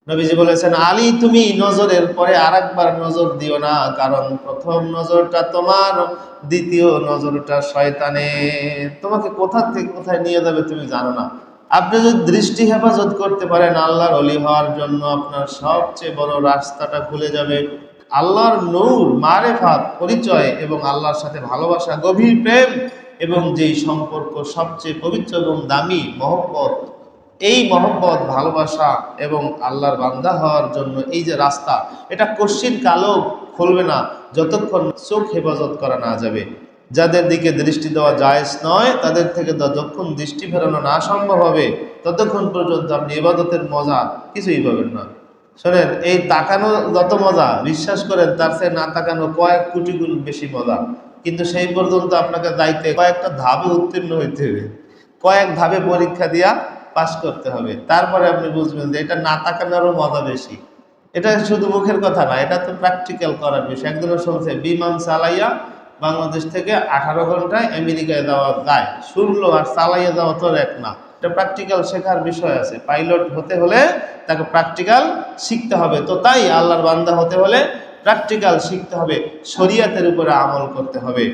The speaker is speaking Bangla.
নবীজি বলেছেন, আলী তুমি নজরের পরে আরেকবার নজর দিও না, কারণ প্রথম নজরটা তোমার, দ্বিতীয় নজরটা শয়তানের। তোমাকে কোথা থেকে কোথায় নিয়ে যাবে তুমি জানো না। আপনি যদি দৃষ্টি হেফাজত করতে পারেন আল্লাহর ওলি হওয়ার জন্য, আপনার সবচেয়ে বড় রাস্তাটা খুলে যাবে। আল্লাহর নূর, মারেফাত, পরিচয় এবং আল্লাহর সাথে ভালোবাসা, গভীর প্রেম এবং যেই সম্পর্ক সবচেয়ে পবিত্র এবং দামি মহব্বত, এই মহব্বত, ভালোবাসা এবং আল্লাহর বান্দা হওয়ার জন্য এই যে রাস্তা, এটা কশ্চিন কালো খুলবে না যতক্ষণ চোখ হেফাজত করা না যাবে। যাদের দিকে দৃষ্টি দেওয়া জায়েজ নয়, তাদের থেকে যতক্ষণ দৃষ্টি ফেরানো না সম্ভব হবে, ততক্ষণ পর্যন্ত আপনি ইবাদতের মজা কিছুই পাবেন না। শোনেন, এই তাকানো যত মজা, বিশ্বাস করেন তার চেয়ে না তাকানো কয়েক কোটি গুণ বেশি মজা। কিন্তু সেই পর্যন্ত আপনাকে যাইতে কয়েকটা ধাপে উত্তীর্ণ হইতে হবে, কয়েক ধাপে পরীক্ষা দিয়া পাস করতে হবে। তারপরে আপনি বুঝবেন যে এটা না তাকানোরও মজা বেশি। এটা শুধু মুখের কথা না, এটা তো প্র্যাকটিক্যাল করার বিষয়। একজনের শুনছে বিমান চালাইয়া বাংলাদেশ থেকে 18 ঘন্টায় আমেরিকায় যাওয়া যায়, শুনলো আর চালাইয়া যাওয়া তো এক না। এটা প্র্যাকটিক্যাল শেখার বিষয় আছে। পাইলট হতে হলে তাকে প্র্যাকটিক্যাল শিখতে হবে। তো তাই আল্লাহর বান্দা হতে হলে প্র্যাকটিক্যাল শিখতে হবে, শরীয়তের উপরে আমল করতে হবে।